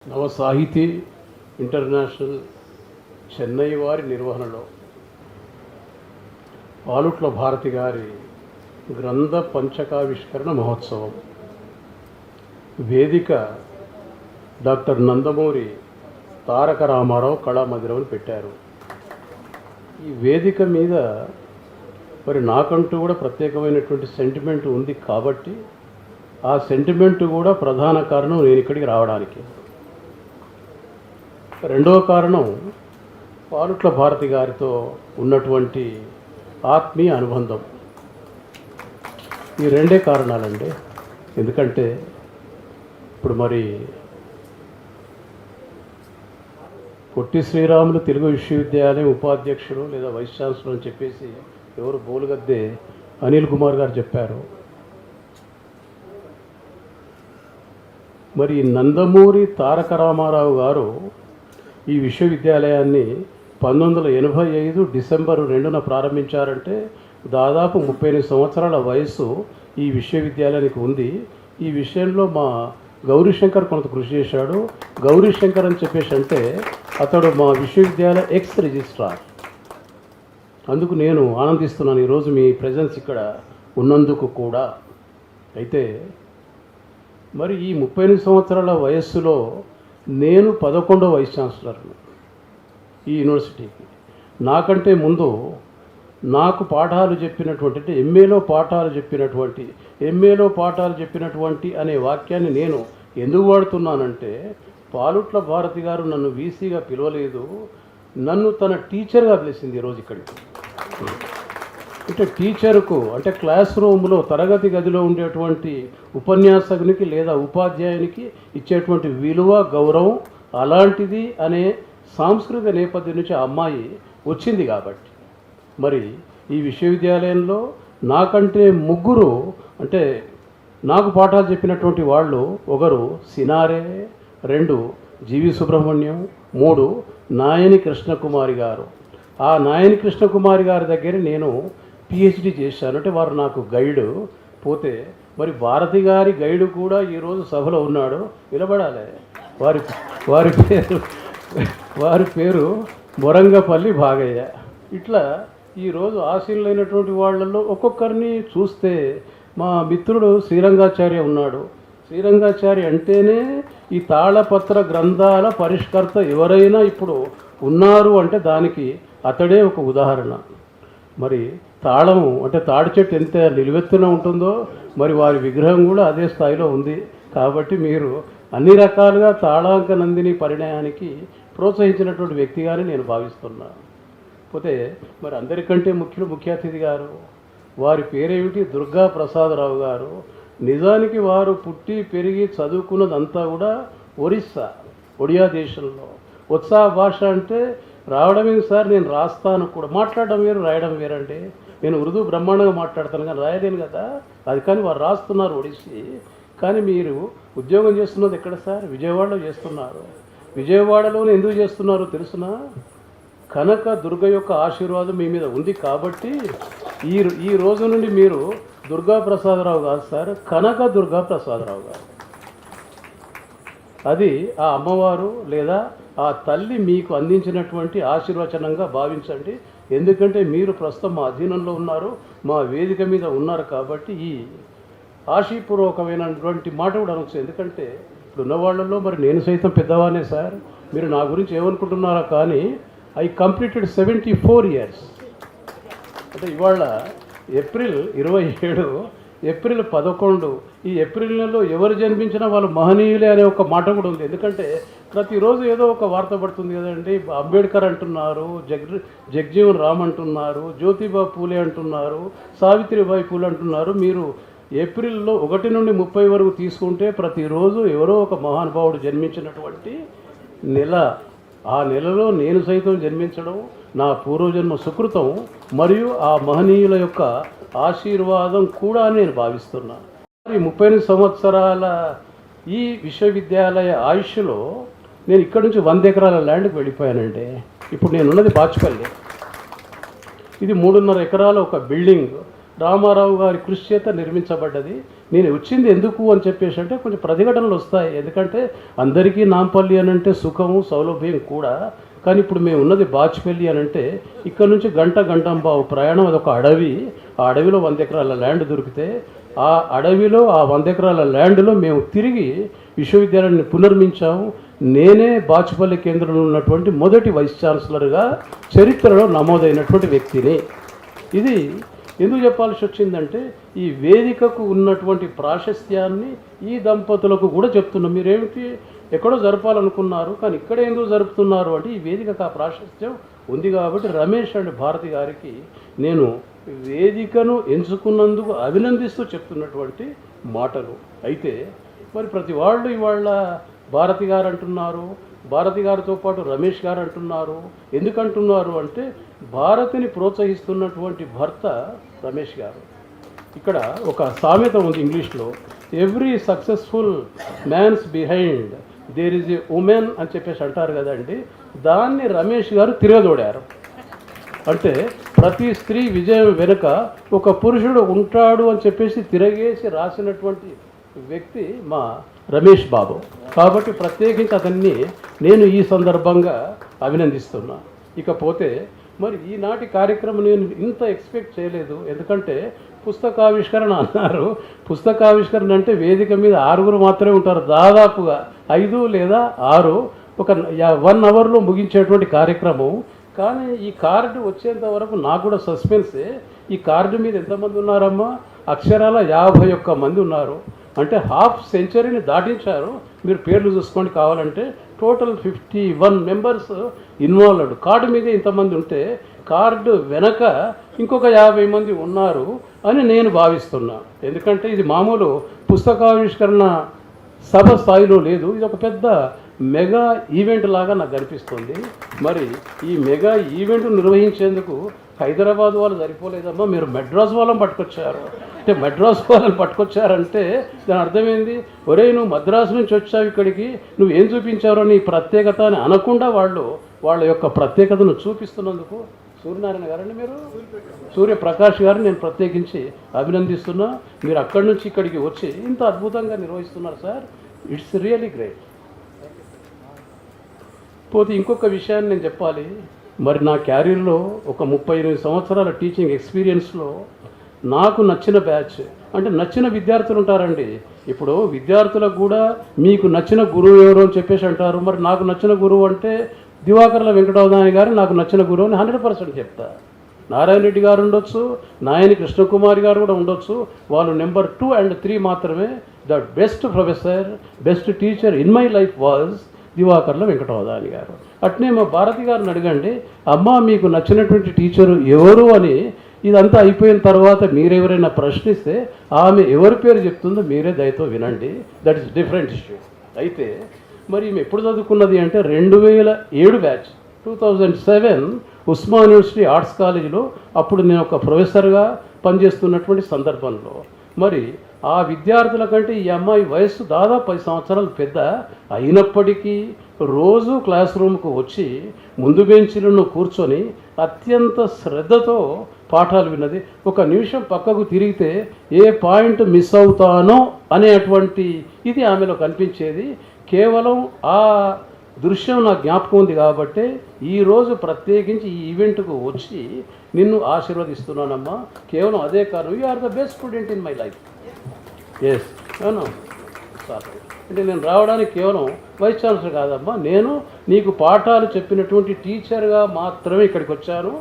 నవ సాహితీ ఇంటర్నేషనల్ చెన్నై వారి నిర్వహణలో పాలుట్ల భారతి గారి గ్రంథ పంచకావిష్కరణ మహోత్సవం వేదిక డాక్టర్ నందమూరి తారక రామారావు కళామందిరం అని పెట్టారు. ఈ వేదిక మీద మరి నాకంటూ కూడా ప్రత్యేకమైనటువంటి సెంటిమెంట్ ఉంది కాబట్టి ఆ సెంటిమెంట్ కూడా ప్రధాన కారణం నేను ఇక్కడికి రావడానికి. రెండవ కారణం పాలుట్ల భారతి గారితో ఉన్నటువంటి ఆత్మీయ అనుబంధం. ఈ రెండే కారణాలండి. ఎందుకంటే ఇప్పుడు మరి పొట్టి శ్రీరాములు తెలుగు విశ్వవిద్యాలయం ఉపాధ్యక్షుడు లేదా వైస్ ఛాన్సలర్ అని చెప్పేసి ఎవరు బోలుగద్దే అనిల్ కుమార్ గారు చెప్పారు. మరి నందమూరి తారక రామారావు గారు ఈ విశ్వవిద్యాలయాన్ని 1985 డిసెంబరు 2న ప్రారంభించారంటే దాదాపు 38 సంవత్సరాల వయస్సు ఈ విశ్వవిద్యాలయానికి ఉంది. ఈ విషయంలో మా గౌరీశంకర్ కొంత కృషి చేశాడు. గౌరీశంకర్ అని చెప్పేసి అంటే అతడు మా విశ్వవిద్యాలయ ఎక్స్ రిజిస్ట్రార్. అందుకు నేను ఆనందిస్తున్నాను ఈరోజు మీ ప్రెజెన్స్ ఇక్కడ ఉన్నందుకు కూడా. అయితే మరి ఈ 38 సంవత్సరాల వయస్సులో నేను 11వ వైస్ ఛాన్సలర్ను ఈ యూనివర్సిటీకి. నాకంటే ముందు నాకు పాఠాలు చెప్పినటువంటి అంటే ఎంఏలో పాఠాలు చెప్పినటువంటి అనే వాక్యాన్ని నేను ఎందుకు వాడుతున్నానంటే పాలుట్ల భారతి గారు నన్ను వీసీగా పిలవలేదు, నన్ను తన టీచర్గా పిలిచింది ఈరోజు ఇక్కడికి. అంటే టీచర్కు అంటే క్లాస్ రూమ్లో తరగతి గదిలో ఉండేటువంటి ఉపన్యాసకునికి లేదా ఉపాధ్యాయునికి ఇచ్చేటువంటి విలువ గౌరవం అలాంటిది అనే సాంస్కృతిక నేపథ్యం నుంచి ఆ అమ్మాయి వచ్చింది. కాబట్టి మరి ఈ విశ్వవిద్యాలయంలో నాకంటే ముగ్గురు అంటే నాకు పాఠాలు చెప్పినటువంటి వాళ్ళు, ఒకరు సినారే, 2 జీవి సుబ్రహ్మణ్యం, 3 నాయని కృష్ణకుమారి గారు. ఆ నాయని కృష్ణకుమారి గారి దగ్గర నేను పిహెచ్డి చేశాను. అంటే వారు నాకు గైడు. పోతే మరి భారతి గారి గైడు కూడా ఈరోజు సభలో ఉన్నాడు, నిలబడాలి. వారి పేరు మొరంగపల్లి భాగయ్య. ఇట్లా ఈరోజు ఆశీనులైనటువంటి వాళ్ళల్లో ఒక్కొక్కరిని చూస్తే మా మిత్రుడు శ్రీరంగాచార్య ఉన్నాడు. శ్రీరంగాచార్య అంటేనే ఈ తాళపత్ర గ్రంథాల పరిష్కర్త ఎవరైనా ఇప్పుడు ఉన్నారు అంటే దానికి అతడే ఒక ఉదాహరణ. మరి తాళము అంటే తాడి చెట్టు ఎంత నిలువెత్తున ఉంటుందో మరి వారి విగ్రహం కూడా అదే స్థాయిలో ఉంది. కాబట్టి మీరు అన్ని రకాలుగా తాళాంక నందిని పరిణయానికి ప్రోత్సహించినటువంటి వ్యక్తిగానే నేను భావిస్తున్నాను. పోతే మరి అందరికంటే ముఖ్య అతిథి గారు, వారి పేరేమిటి, దుర్గా ప్రసాదరావు గారు. నిజానికి వారు పుట్టి పెరిగి చదువుకున్నదంతా కూడా ఒడియా దేశంలో. ఉత్సాహ భాష అంటే రావడమే సార్, నేను రాస్తాను కూడా. మాట్లాడడం వేరు, రాయడం వేరండి. నేను ఉర్దూ బ్రహ్మాండంగా మాట్లాడతాను కానీ రాయలేను కదా. అది కానీ వారు రాస్తున్నారు ఒడిస్సీ. కానీ మీరు ఉద్యోగం చేస్తున్నది ఎక్కడ సార్? విజయవాడలో చేస్తున్నారు. విజయవాడలోనే ఎందుకు చేస్తున్నారో తెలుసునా? కనక దుర్గ యొక్క ఆశీర్వాదం మీ మీద ఉంది కాబట్టి ఈ రోజు నుండి మీరు దుర్గా ప్రసాదరావు కాదు సార్, కనక దుర్గా ప్రసాదరావు గారు. అది ఆ అమ్మవారు లేదా ఆ తల్లి మీకు అందించినటువంటి ఆశీర్వచనంగా భావించండి. ఎందుకంటే మీరు ప్రస్తుతం మా అధీనంలో ఉన్నారు, మా వేదిక మీద ఉన్నారు. కాబట్టి ఈ ఆశీపూర్వకమైనటువంటి మాట కూడా అనొచ్చు. ఎందుకంటే ఇప్పుడు ఉన్న వాళ్ళల్లో మరి నేను సైతం పెద్దవానే సార్. మీరు నా గురించి ఏమనుకుంటున్నారా కానీ ఐ కంప్లీటెడ్ 74 ఇయర్స్. అంటే ఇవాళ ఏప్రిల్ 27, ఏప్రిల్ 11. ఈ ఏప్రిల్ నెలలో ఎవరు జన్మించినా వాళ్ళు మహనీయులే అనే ఒక మాట కూడా ఉంది. ఎందుకంటే ప్రతిరోజు ఏదో ఒక వార్త పడుతుంది కదండి. అంబేద్కర్ అంటున్నారు, జగ్జీవన్ రామ్ అంటున్నారు, జ్యోతిబా పూలే అంటున్నారు, సావిత్రిబాయి పూలే అంటున్నారు. మీరు ఏప్రిల్లో 1 నుండి 30 వరకు తీసుకుంటే ప్రతిరోజు ఎవరో ఒక మహానుభావుడు జన్మించినటువంటి నెల. ఆ నెలలో నేను సైతం జన్మించడం నా పూర్వజన్మ సుకృతం మరియు ఆ మహనీయుల యొక్క ఆశీర్వాదం కూడా నేను భావిస్తున్నాను. 38 సంవత్సరాల ఈ విశ్వవిద్యాలయ ఆయుష్లో నేను ఇక్కడి నుంచి 100 ఎకరాల ల్యాండ్కి వెళ్ళిపోయానండి. ఇప్పుడు నేనున్నది బాచుపల్లి. ఇది 3.5 ఎకరాల ఒక బిల్డింగ్. రామారావు గారి కృషి చేత నిర్మించబడ్డది. నేను వచ్చింది ఎందుకు అని చెప్పేసి అంటే కొంచెం ప్రతిఘటనలు వస్తాయి. ఎందుకంటే అందరికీ నాంపల్లి అని అంటే సుఖము సౌలభ్యం కూడా. కానీ ఇప్పుడు మేము ఉన్నది బాచ్పల్లి అని అంటే ఇక్కడ నుంచి గంటంబావు ప్రయాణం. అదొక అడవి. ఆ అడవిలో 100 ఎకరాల ల్యాండ్ దొరికితే ఆ అడవిలో ఆ 100 ఎకరాల ల్యాండ్లో మేము తిరిగి విశ్వవిద్యాలయాన్ని పునర్మించాము. నేనే బాచుపల్లి కేంద్రంలో ఉన్నటువంటి మొదటి వైస్ ఛాన్సలర్గా చరిత్రలో నమోదైనటువంటి వ్యక్తిని. ఇది ఎందుకు చెప్పాల్సి వచ్చిందంటే ఈ వేదికకు ఉన్నటువంటి ప్రాశస్త్యాన్ని ఈ దంపతులకు కూడా చెప్తున్నాం. మీరేమిటి ఎక్కడో జరపాలనుకున్నారు కానీ ఇక్కడే ఎందుకు జరుపుతున్నారు అంటే ఈ వేదికకు ఆ ప్రాశస్త్యం ఉంది కాబట్టి రమేష్ అండ్ భారతి గారికి నేను వేదికను ఎంచుకున్నందుకు అభినందిస్తూ చెప్తున్నటువంటి మాటలు. అయితే మరి ప్రతి వాళ్ళు ఇవాళ భారతి గారు అంటున్నారు, భారతి గారితో పాటు రమేష్ గారు అంటున్నారు. ఎందుకంటున్నారు అంటే భారతిని ప్రోత్సహిస్తున్నటువంటి భర్త రమేష్ గారు. ఇక్కడ ఒక సామెత ఉంది ఇంగ్లీష్లో, every successful man's behind there is a woman అని చెప్పేసి అంటారు కదండి. దాన్ని రమేష్ గారు తిరగదోడారు. అంటే ప్రతి స్త్రీ విజయం వెనుక ఒక పురుషుడు ఉంటాడు అని చెప్పేసి తిరగేసి రాసినటువంటి వ్యక్తి మా రమేష్ బాబు. కాబట్టి ప్రత్యేకించి అతన్ని నేను ఈ సందర్భంగా అభినందిస్తున్నా. ఇకపోతే మరి ఈనాటి కార్యక్రమం నేను ఇంత ఎక్స్పెక్ట్ చేయలేదు. ఎందుకంటే పుస్తకావిష్కరణ అన్నారు. పుస్తకావిష్కరణ అంటే వేదిక మీద 6 మాత్రమే ఉంటారు, దాదాపుగా 5 లేదా 6, ఒక 1 అవర్లో ముగించేటువంటి కార్యక్రమం. కానీ ఈ కార్డు వచ్చేంత వరకు నాకు కూడా సస్పెన్సే. ఈ కార్డు మీద ఎంతమంది ఉన్నారమ్మా? అక్షరాల 51 మంది ఉన్నారు. అంటే హాఫ్ సెంచరీని దాటించారు. మీరు పేర్లు చూసుకోండి కావాలంటే. Total 51 members involved. కార్డు మీదే ఇంతమంది ఉంటే కార్డు వెనక ఇంకొక 50 మంది ఉన్నారు అని నేను భావిస్తున్నా. ఎందుకంటే ఇది మామూలు పుస్తకావిష్కరణ సభ స్థాయిలో లేదు. ఇది ఒక పెద్ద మెగా ఈవెంట్ లాగా నాకు అనిపిస్తుంది. మరి ఈ మెగా ఈవెంట్ నిర్వహించేందుకు హైదరాబాద్ వాళ్ళు సరిపోలేదమ్మా, మీరు మెడ్రాస్ వాళ్ళని పట్టుకొచ్చారు. అంటే మెడ్రాస్ వాళ్ళని పట్టుకొచ్చారంటే దాని అర్థమైంది, ఒరే నువ్వు మద్రాసు నుంచి వచ్చావు ఇక్కడికి, నువ్వు ఏం చూపించారో నీ ప్రత్యేకత అని అనకుండా వాళ్ళ యొక్క ప్రత్యేకతను చూపిస్తున్నందుకు సూర్యనారాయణ గారండి, మీరు సూర్యప్రకాష్ గారిని నేను ప్రత్యేకించి అభినందిస్తున్నా. మీరు అక్కడి నుంచి ఇక్కడికి వచ్చి ఇంత అద్భుతంగా నిర్వహిస్తున్నారు సార్. It's really great. పోతే ఇంకొక విషయాన్ని నేను చెప్పాలి. మరి నా క్యారియర్లో ఒక 38 సంవత్సరాల టీచింగ్ ఎక్స్పీరియన్స్లో నాకు నచ్చిన బ్యాచ్ అంటే నచ్చిన విద్యార్థులు ఉంటారండి. ఇప్పుడు విద్యార్థులకు కూడా మీకు నచ్చిన గురువు ఎవరు అని చెప్పేసి అంటారు. మరి నాకు నచ్చిన గురువు అంటే దివాకర్ల వెంకటవదాని గారు నాకు నచ్చిన గురువు అని 100% చెప్తా. నారాయణ రెడ్డి గారు ఉండొచ్చు, నాయని కృష్ణకుమారి గారు కూడా ఉండొచ్చు. వాళ్ళు నెంబర్ 2 and 3 మాత్రమే. The best professor, best teacher in my life was Divakarla Venkatavadhani garu. అట్నే మా భారతి గారిని అడగండి, అమ్మ మీకు నచ్చినటువంటి టీచరు ఎవరు అని. ఇదంతా అయిపోయిన తర్వాత మీరెవరైనా ప్రశ్నిస్తే ఆమె ఎవరి పేరు చెప్తుందో మీరే దయతో వినండి. That is different issue. అయితే మరి ఈమె ఎప్పుడు చదువుకున్నది అంటే 2007 బ్యాచ్, 2007 ఉస్మాన్ యూనివర్సిటీ ఆర్ట్స్ కాలేజీలో. అప్పుడు నేను ఒక ప్రొఫెసర్గా పనిచేస్తున్నటువంటి సందర్భంలో మరి ఆ విద్యార్థుల కంటే ఈ అమ్మాయి వయస్సు దాదాపు 10 సంవత్సరాలు పెద్ద అయినప్పటికీ రోజు క్లాస్ రూమ్కు వచ్చి ముందు బెంచీలను కూర్చొని అత్యంత శ్రద్ధతో పాఠాలు విన్నది. ఒక నిమిషం పక్కకు తిరిగితే ఏ పాయింట్ మిస్ అవుతానో అనేటువంటి ఇది ఆమెలో కనిపించేది. కేవలం ఆ దృశ్యం నాకు జ్ఞాపకం ఉంది కాబట్టి ఈరోజు ప్రత్యేకించి ఈ ఈవెంట్కు వచ్చి నిన్ను ఆశీర్వదిస్తున్నానమ్మా. కేవలం అదే కారణం. You are the best student in my life. Yes అవును సార్. అంటే నేను రావడానికి కేవలం వైస్ ఛాన్సలర్ కాదమ్మా, నేను నీకు పాఠాలు చెప్పినటువంటి టీచర్గా మాత్రమే ఇక్కడికి వచ్చాను.